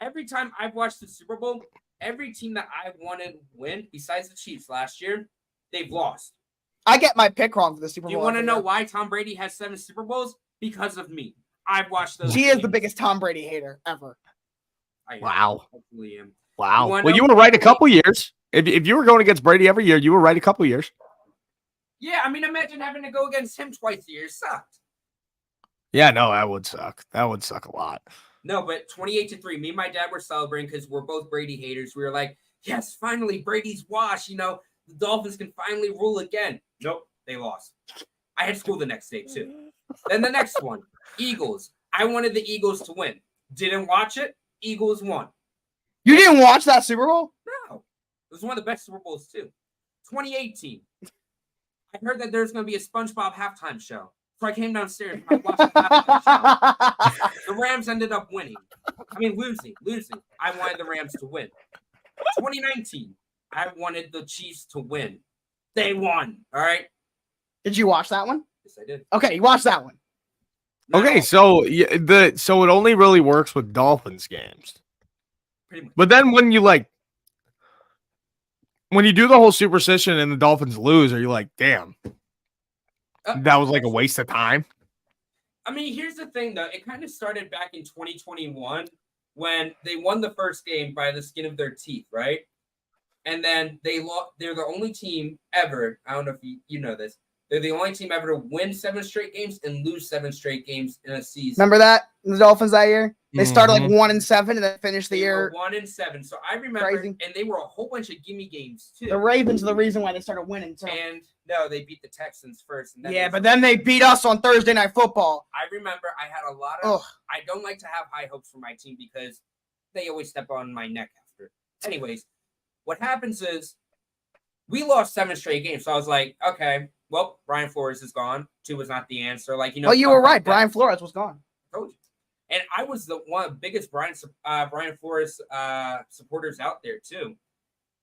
Every time I've watched the Super Bowl, every team that I wanted to win, besides the Chiefs last year, they've lost. I get my pick wrong for the Super Bowl. Do you want to know why Tom Brady has 7 Super Bowls? Because of me. I've watched those. He is the biggest Tom Brady hater ever. Wow. Hopefully am. Wow. Well, you were right a couple years. If you were going against Brady every year, you were right a couple years. Yeah, I mean, imagine having to go against him twice a year. It sucked. Yeah, no, that would suck. That would suck a lot. No, but 28-3, me and my dad were celebrating because we're both Brady haters. We were like, yes, finally, Brady's washed. The Dolphins can finally rule again. Nope, they lost. I had school the next day, too. Then the next one, Eagles. I wanted the Eagles to win. Didn't watch it. Eagles won. You didn't watch that Super Bowl? No. It was one of the best Super Bowls, too. 2018. I heard that there's going to be a SpongeBob halftime show. So I came downstairs and I watched the halftime show. The Rams ended up winning. I mean, losing. I wanted the Rams to win. 2019. I wanted the Chiefs to win. They won. All right. Did you watch that one? Yes, I did. Okay, you watched that one. No. Okay, so it only really works with Dolphins games. Pretty much. But then when you do the whole superstition and the Dolphins lose, are you like, damn, that was like a waste of time? I mean, here's the thing, though. It kind of started back in 2021 when they won the first game by the skin of their teeth, right? And then they're the only team ever, I don't know if you know this, They're the only team ever to win 7 straight games and lose 7 straight games in a season. Remember that? The Dolphins that year? They started like Mhm. 1-7 and then finished the They year. were 1-7. So I remember, Crazy. and they were a whole bunch of gimme games too. The Ravens are the reason why they started winning. So. And no, they beat the Texans first. And Yeah, but then they beat us on Thursday Night Football. I remember I had a lot of. Ugh. I don't like to have high hopes for my team because they always step on my neck after. Anyways, what happens is we lost 7 straight games. So I was like, okay, well, Brian Flores is gone. 2 was not the answer. Like, you know. Oh, you were right. Brian Flores was gone. I told you. And I was one of the biggest Brian Flores supporters out there too.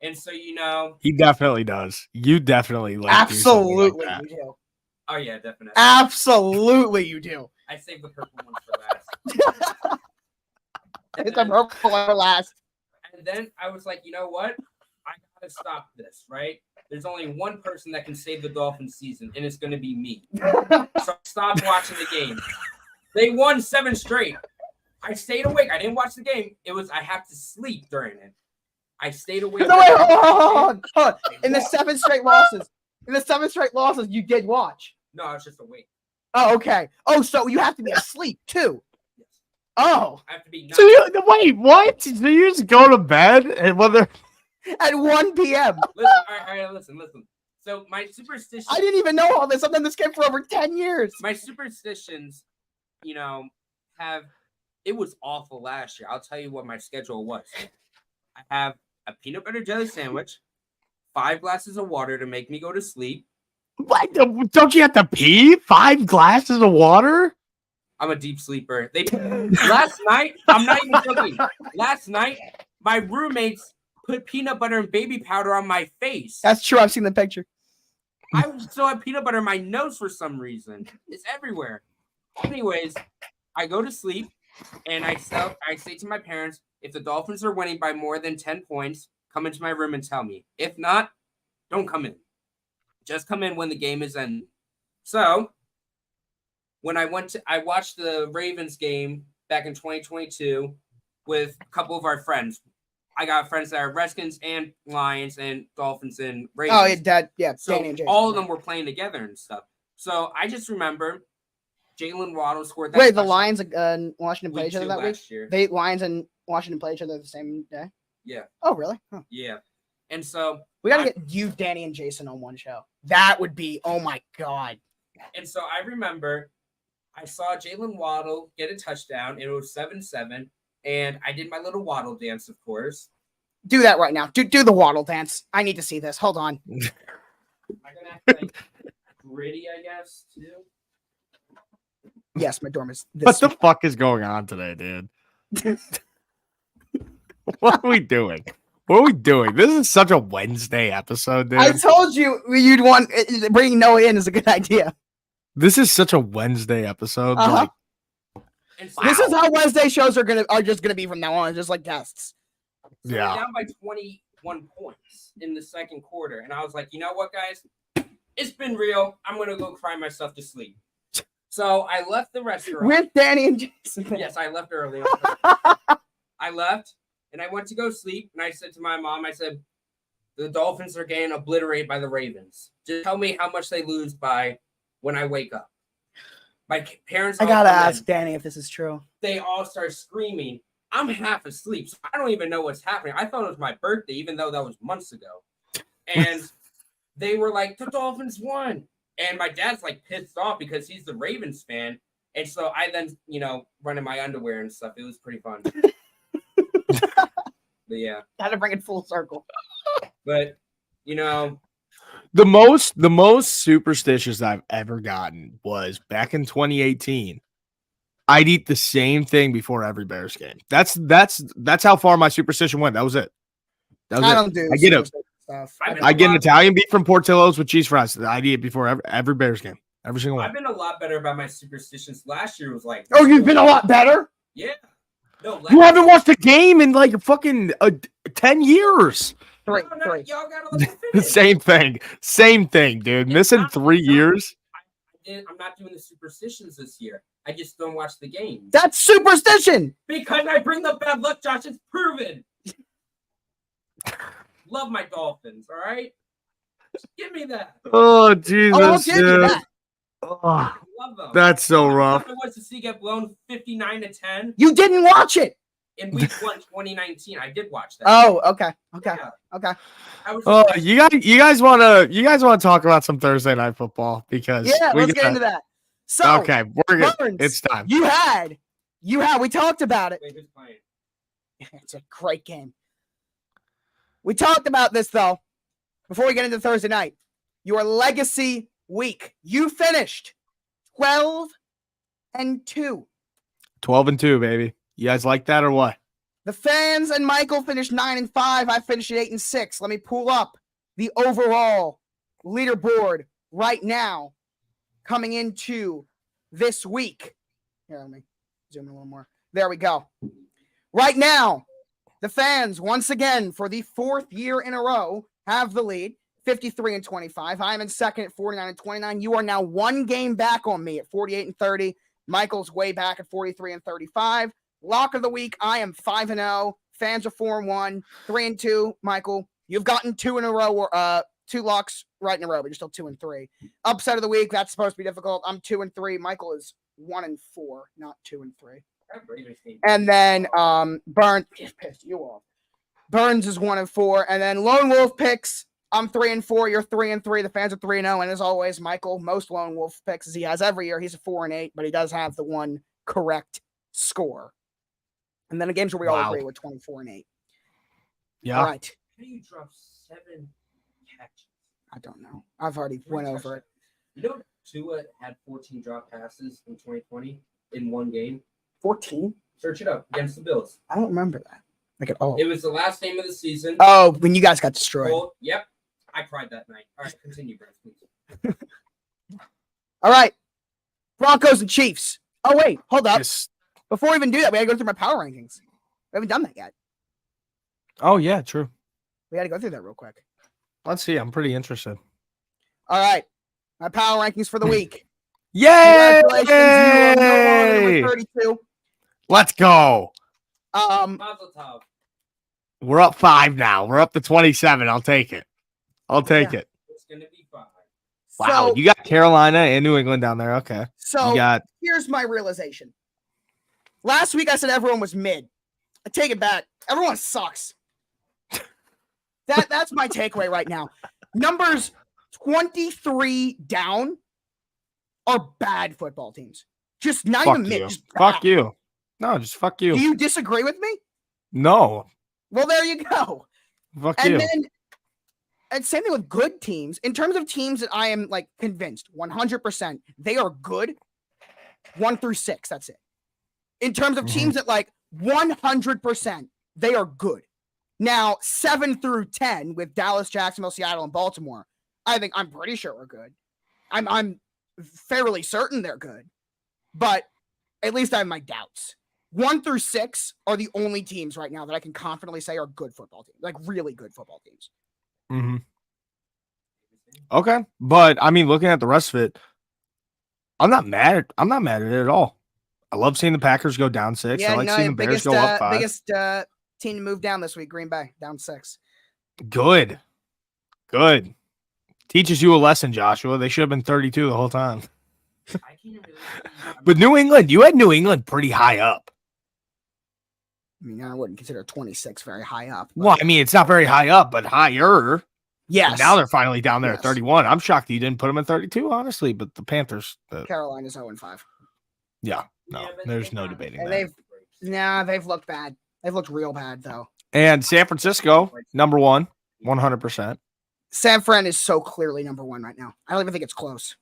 And so, you know. He definitely does. You definitely like Absolutely, like you do. Oh, yeah, definitely. Absolutely, you do. I saved the purple one for last. It's a purple for last. And then I was like, you know what? I gotta stop this, right? There's only one person that can save the Dolphins season, and it's gonna be me. So I stopped watching the game. They won 7 straight. I stayed awake. I didn't watch the game. It was I have to sleep during it. I stayed awake. No, wait, hold on. In the 7 straight losses, you did watch. No, I was just awake. Oh, okay. Oh, so you have to be asleep too. Yes. Oh, I have to be. So wait, what? So you just go to bed and whether at 1 p.m. Listen, all right, listen. So my superstition. I didn't even know all this. I've done this game for over 10 years. My superstitions, you know, it was awful last year. I'll tell you what my schedule was. I have a peanut butter jelly sandwich, 5 glasses of water to make me go to sleep. what? Don't you have to pee? 5 glasses of water? I'm a deep sleeper. Last night, I'm not even joking. Last night, my roommates put peanut butter and baby powder on my face. That's true. I've seen the picture. I still have peanut butter in my nose for some reason. It's everywhere. Anyways, I go to sleep and I say to my parents, if the Dolphins are winning by more than 10 points, come into my room and tell me. If not, don't come in. Just come in when the game is ending. So when I watched the Ravens game back in 2022 with a couple of our friends. I got friends that are Redskins and Lions and Dolphins and Ravens. Oh, yeah, Dad. Yeah, So Danny and Jason. all of them were playing together and stuff. So I just remember Jalen Waddle scored that. Wait, the touchdown Lions and Washington play week each other 2 that week? last year. They Lions and Washington play each other the same day? Yeah, Oh, really? Huh. yeah. And so We got to get you, Danny, and Jason on one show. That would be, oh my God. I remember I saw Jalen Waddle get a touchdown. It was 7-7. And I did my little Waddle dance, of course. Do that right now. Do the waddle dance. I need to see this. Hold on. I'm gonna act like gritty, I guess, too. Yes, my dorm is this. What the fuck is going on today, dude? What are we doing? What are we doing? This is such a Wednesday episode, dude. I told you you'd want bringing Noah in is a good idea. This is such a Wednesday episode. Uh-huh. Like, And so This is how Wednesday shows are just gonna be from now on, just like guests. So yeah. we're down by 21 points in the second quarter. And I was like, you know what, guys? It's been real. I'm going to go cry myself to sleep. So I left the restaurant. With Danny and Jason. Yes, I left early. I left and I went to go sleep. And I said to my mom, I said, the Dolphins are getting obliterated by the Ravens. Just tell me how much they lose by when I wake up. My parents. I all gotta come in. ask Danny if this is true. They all start screaming. I'm half asleep, so I don't even know what's happening. I thought it was my birthday, even though that was months ago. And they were like, the Dolphins won. And my dad's like pissed off because he's the Ravens fan. And so I then, run in my underwear and stuff. It was pretty fun. But yeah. Had to bring it full circle. But, The most superstitious I've ever gotten was back in 2018. I'd eat the same thing before every Bears game. That's how far my superstition went. That was it. I don't do I get it. stuff. I get an Italian beef from Portillo's with cheese fries. I'd eat it before every Bears game. Every single one. I've been a lot better about my superstitions. Last year was like, Oh, you've been a lot better? yeah. No, You haven't watched a game in like fucking 10 years. Three. Y'all gotta let me finish. Same thing, dude. Missing 3 years. I'm not doing the superstitions this year. I just don't watch the games. That's superstition. Because I bring the bad luck, Josh. It's proven. Love my Dolphins, all right? Give me that. Oh, Jesus. I'll give you dude. that. Oh, I love them. that's so rough. It was to see get blown 59-10 You didn't watch it. in week 1, 2019. I did watch that. Oh, okay. Yeah. Okay. I was Oh, just- you guys want to talk about some Thursday night football because Yeah, let's get into that. So, Okay, we're good. Burns, It's time. You had. We talked about it. Wait, who's playing? It's a great game. We talked about this though. Before we get into Thursday night, your legacy week. You finished 12-2. 12-2, baby. You guys like that or what? The fans and Michael finished 9-5. I finished at 8-6. Let me pull up the overall leaderboard right now coming into this week. Here, let me zoom in a little more. There we go. Right now, the fans, once again, for the 4th year in a row, have the lead, 53-25. I'm in second at 49-29. You are now 1 game back on me at 48-30. Michael's way back at 43-35. Lock of the week, I am 5-0. Fans are 4-1, 3-2. Michael, you've gotten 2 in a row, or 2 locks right in a row, but you're still 2-3. Upset of the week, that's supposed to be difficult. I'm 2-3. Michael is 1-4, not 2-3. And then Burns pissed you off. Burns is 1-4, and then Lone Wolf picks. I'm 3-4. You're 3-3. The fans are 3-0, and as always, Michael, most Lone Wolf picks as he has every year. He's a 4-8, but he does have the one correct score. And then the games where we all agree with 24-8. Yeah. All right. How do you drop 7 catches? I don't know. I've already went over it. You know, Tua had 14 drop passes in 2020 in 1 game. 14? Search it up against the Bills. I don't remember that. Like at all. It was the last game of the season. Oh, when you guys got destroyed. Well, yep. I cried that night. All right, continue, Brent, please. All right. Broncos and Chiefs. Oh, wait. Hold up. Yes. Before we even do that, we got to go through my power rankings. We haven't done that yet. Oh, yeah, true. We got to go through that real quick. Let's see. I'm pretty interested. All right. My power rankings for the week. Yay! Congratulations. You are no longer number 32. Let's go. Mazel tov. We're up 5 now. We're up to 27. I'll take it. It. It's going to be 5. Wow. So, You got Carolina and New England down there. Okay. so You got here's my realization. Last week I said everyone was mid. I take it back. Everyone sucks. That's my takeaway right now. Numbers 23 down are bad football teams. Just not fuck even mid. you. Just Fuck bad. you. No, just fuck you. Do you disagree with me? No. Well, there you go. Fuck And you. then, and same thing with good teams. In terms of teams that I am like convinced 100% they are good, 1 through 6. That's it. In terms of teams that like 100% they are good. Now 7 through 10 with Dallas, Jacksonville, Seattle, and Baltimore. I'm pretty sure we're good. I'm fairly certain they're good, but at least I have my doubts. 1 through 6 are the only teams right now that I can confidently say are good football teams, like really good football teams. Okay. But I mean, looking at the rest of it, I'm not mad at it at all. I love seeing the Packers go down 6. I like seeing the Bears go up 5. Biggest team to move down this week, Green Bay, down 6. Good. Teaches you a lesson, Joshua. They should have been 32 the whole time. I can't really But New England, you had New England pretty high up. I mean, I wouldn't consider 26 very high up. but- Well, I mean, it's not very high up, but higher. yes. Now they're finally down there Yes. at 31. I'm shocked you didn't put them at 32, honestly. But the Panthers, Carolina's 0-5. no, but there's they no have- debating And that. they've looked bad. They've looked real bad though. And San Francisco, number 1, 100%. San Fran is so clearly number 1 right now. I don't even think it's close.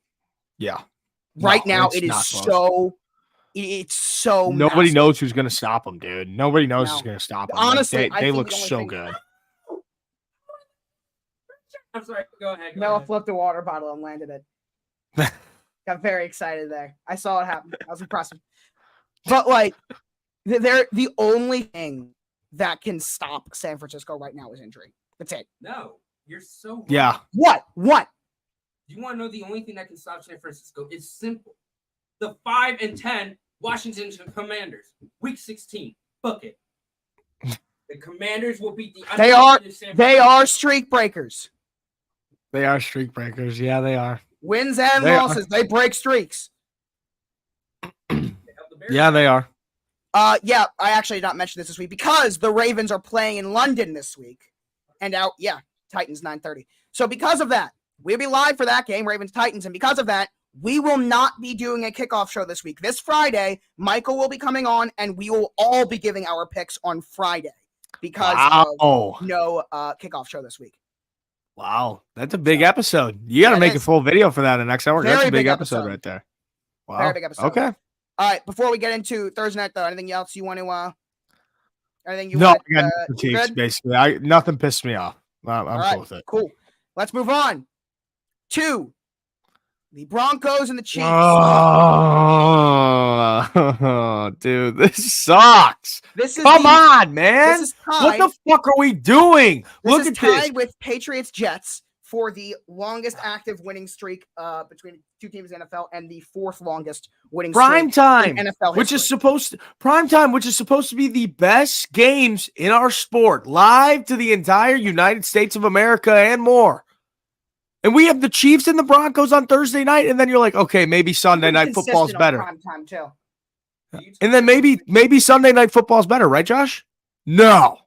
Yeah. Right No, now, it's it is not close. it's so Nobody massive. knows who's going to stop them, dude. Nobody knows No. who's going to stop them. Honestly, I they think look the only so thing- good. I'm sorry. Go ahead. Noah flipped a water bottle and landed it. Got very excited there. I saw it happen. I was impressed. But like, they're the only thing that can stop San Francisco right now is injury. That's it. No, you're so wrong. Yeah. What? You want to know the only thing that can stop San Francisco? It's simple. The 5 and 10 Washington Commanders, Week 16. Book it. The Commanders will beat the. They are- undefeated San They Francisco. are streak breakers. They are streak breakers. Yeah, they are. Wins and They are. losses, they break streaks. Yeah, they are. Yeah, I actually did not mention this week because the Ravens are playing in London this week. And Titans 9:30. So because of that, we'll be live for that game, Ravens-Titans. And because of that, we will not be doing a kickoff show this week. This Friday, Michael will be coming on, and we will all be giving our picks on Friday because of no kickoff show this week. Wow, that's a big episode. You got to make a full video for that in next hour. That's a big episode right there. Wow. Very big episode. Okay. All right, before we get into Thursday night, though, anything else you want to anything you no, want I got no critiques, basically. Nothing pissed me off. I'm cool with it. Cool. Let's move on to the Broncos and the Chiefs. Oh, dude, this sucks. Come on, man. This is tied, what the fuck are we doing? Look at this. Tied with Patriots-Jets for the longest active winning streak between two teams in the NFL and the fourth longest winning prime streak time in NFL which history. Which is supposed to be the best games in our sport, live to the entire United States of America and more. And we have the Chiefs and the Broncos on Thursday night, and then you're like, okay, maybe Sunday night football's better. Prime time too. And then maybe Sunday night football's better, right, Josh? No.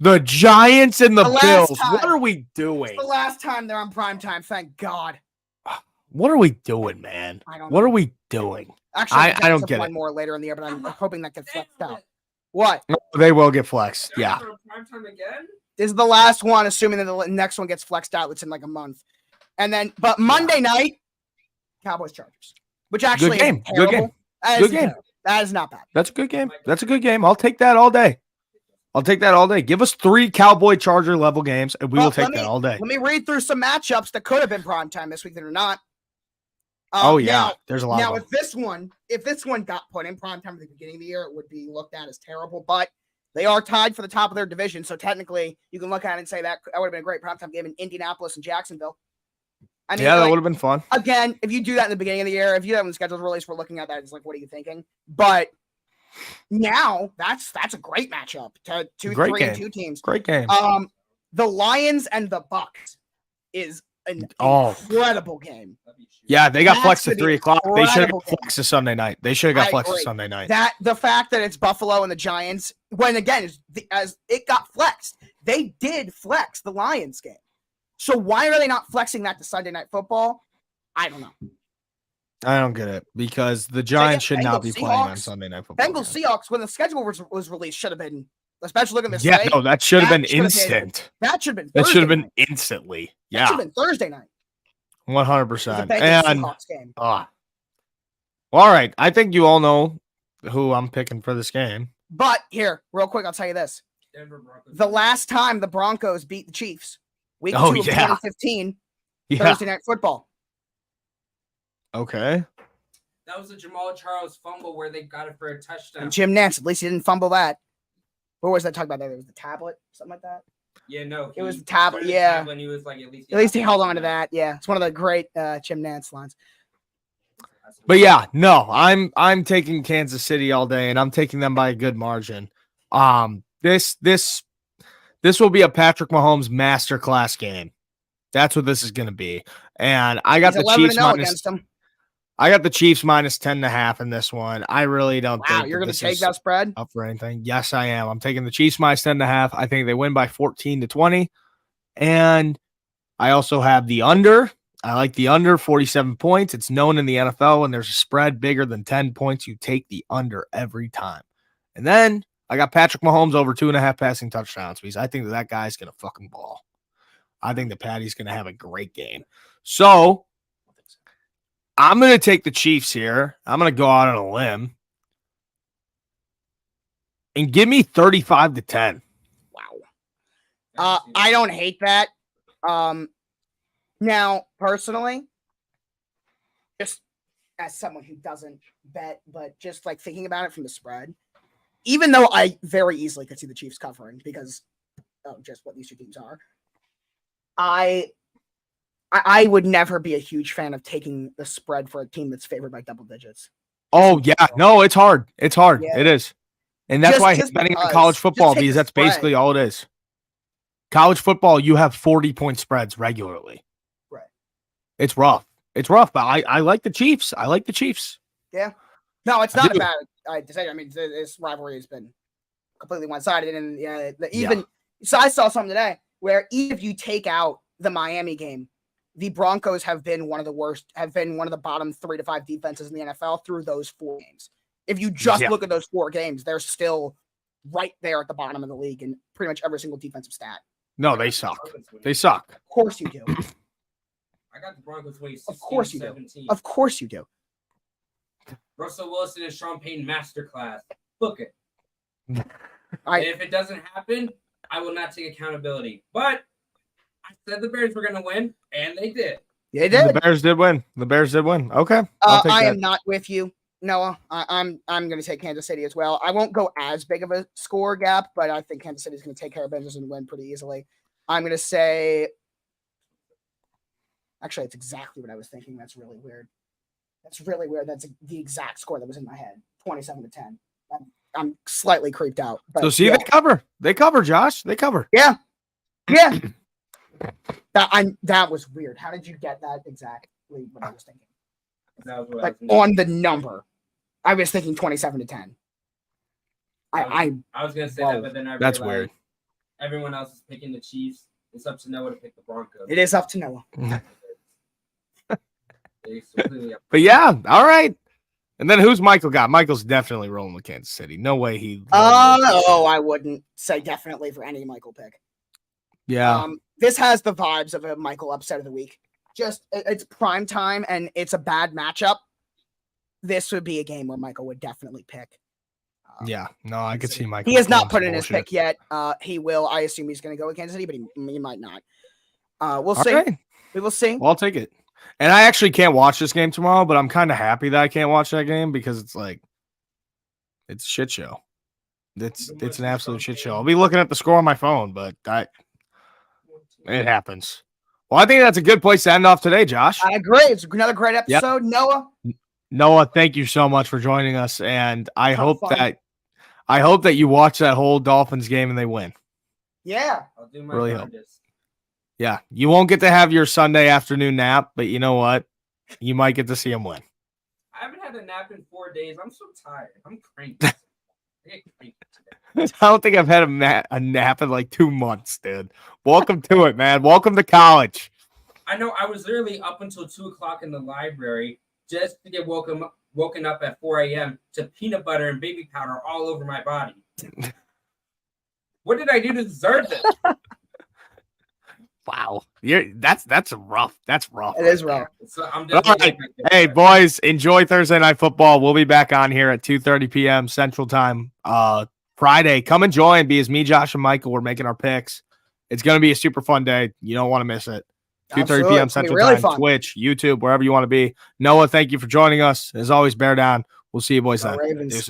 The Giants and the Bills. What are we doing? It's the last time they're on prime time, thank God. What are we doing, man? I don't know. What are we doing? Actually, I don't get one it. more later in the year, but I'm hoping that gets flexed out. What? They will get flexed. Yeah. Prime time again? This is the last one, assuming that the next one gets flexed out. It's in like a month. And then, but Monday night, Cowboys-Chargers, which actually good game. Is terrible. Good game. Good game. That is not bad. That's a good game. That's a good game. I'll take that all day. Give us 3 Cowboy-Charger level games, and we will take that all day. Let me read through some matchups that could have been primetime this week that are not. There's a lot. Now, if this one got put in primetime at the beginning of the year, it would be looked at as terrible. But they are tied for the top of their division, so technically, you can look at it and say that would have been a great primetime game in Indianapolis and Jacksonville. I mean, that would have been fun. Again, if you do that in the beginning of the year, if you have when the schedule's released, we're looking at that. It's like, what are you thinking? But now that's a great matchup. Two teams. Great game. The Lions and the Bucks is an incredible game. Yeah, they got flexed at 3:00. They should have got flexed to Sunday night. That the fact that it's Buffalo and the Giants, when again as it got flexed, they did flex the Lions game. So why are they not flexing that to Sunday Night Football? I don't know. I don't get it because the Giants should not be playing on Sunday Night Football. Bengals Seahawks, when the schedule was released, should have been, especially looking this way. No, that should have been instant. That should have been. That should have been instantly. Yeah, that should have been Thursday night. 100%. And Seahawks game. All right, I think you all know who I'm picking for this game. But here, real quick, I'll tell you this: the last time the Broncos beat the Chiefs, week 2 of 2015, Thursday Night Football. Okay. That was a Jamal Charles fumble where they got it for a touchdown. And Jim Nantz, at least he didn't fumble that. What was that talking about there? It was the tablet, something like that? Yeah, no. It was the tablet, yeah. When he was like, at least he held on to that, yeah. It's one of the great Jim Nantz lines. But yeah, no, I'm taking Kansas City all day, and I'm taking them by a good margin. This will be a Patrick Mahomes masterclass game. That's what this is going to be. And I got the Chiefs minus. I got the Chiefs minus 10.5 in this one. I really don't think you're going to take that spread up for anything. Yes, I am. I'm taking the Chiefs minus 10.5. I think they win by 14-20. And I also have the under. I like the under 47 points. It's known in the NFL when there's a spread bigger than 10 points, you take the under every time. And then I got Patrick Mahomes over 2.5 passing touchdowns because I think that guy's going to fucking ball. I think that Patty's going to have a great game. So I'm going to take the Chiefs here. I'm going to go out on a limb and give me 35-10. Wow. I don't hate that. Now, personally, just as someone who doesn't bet, but just like thinking about it from the spread, even though I very easily could see the Chiefs covering because of just what these two teams are, I would never be a huge fan of taking the spread for a team that's favored by double digits. Oh, yeah. No, it's hard. It's hard. Yeah. It is. And that's why I'm betting on college football because that's basically all it is. College football, you have 40-point spreads regularly. Right. It's rough. It's rough, but I like the Chiefs. I like the Chiefs. Yeah. No, it's I not a do. bad decision. I mean, this rivalry has been completely one-sided, and so I saw something today where even if you take out the Miami game, the Broncos have been one of the bottom 3 to 5 defenses in the NFL through those 4 games. If you just look at those 4 games, they're still right there at the bottom of the league in pretty much every single defensive stat. No, they suck. They suck. Of course you do. I got the Broncos winning 16-17. Of course you do. Of course you do. Russell Wilson and Sean Payton masterclass. Book it. And if it doesn't happen, I will not take accountability. But I said the Bears were going to win, and they did. They did. The Bears did win. Okay. I am not with you, Noah. I'm going to take Kansas City as well. I won't go as big of a score gap, but I think Kansas City is going to take care of business and win pretty easily. I'm going to say, actually, it's exactly what I was thinking. That's really weird. That's the exact score that was in my head. 27-10. I'm slightly creeped out. But so see, they cover. They cover, Josh. They cover. Yeah. That was weird. How did you get that exactly what I was thinking? That was what Like on the number, I was thinking 27-10. I was gonna say that, but then I realized that's weird. Everyone else is picking the Chiefs. It's up to Noah to pick the Broncos. It is up to Noah. But yeah, all right. And then who's Michael got? Michael's definitely rolling with Kansas City. No way he. I wouldn't say definitely for any Michael pick. Yeah. This has the vibes of a Michael upset of the week. Just it's prime time and it's a bad matchup. This would be a game where Michael would definitely pick. Yeah. No, I could see Michael. He has not put in his pick yet. He will. I assume he's going to go with Kansas City, but he might not. We'll see. Right. We will see. Well, I'll take it. And I actually can't watch this game tomorrow, but I'm kind of happy that I can't watch that game because it's like it's a shit show. It's an absolute shit show. I'll be looking at the score on my phone, but it happens. Well, I think that's a good place to end off today, Josh. I agree. It's another great episode. Yep. Noah, thank you so much for joining us, and I hope that you watch that whole Dolphins game and they win. Yeah, I'll do my really hope. Yeah, you won't get to have your Sunday afternoon nap, but you know what? You might get to see them win. I haven't had a nap in 4 days. I'm so tired. I'm cranky. I don't think I've had a nap in like 2 months, dude. Welcome to it, man. Welcome to college. I know. I was literally up until 2:00 in the library just to get woken up at 4 a.m. to peanut butter and baby powder all over my body. What did I do to deserve this? Wow, that's rough. That's rough. It is rough. So I'm all right. Hey, boys, enjoy Thursday Night Football. We'll be back on here at 2:30 p.m. Central Time. Friday. Come and join. Be as me, Josh, and Michael. We're making our picks. It's going to be a super fun day. You don't want to miss it. 2:30 p.m. Central Time. Fun. Twitch, YouTube, wherever you want to be. Noah, thank you for joining us. As always, bear down. We'll see you boys then. Deuces.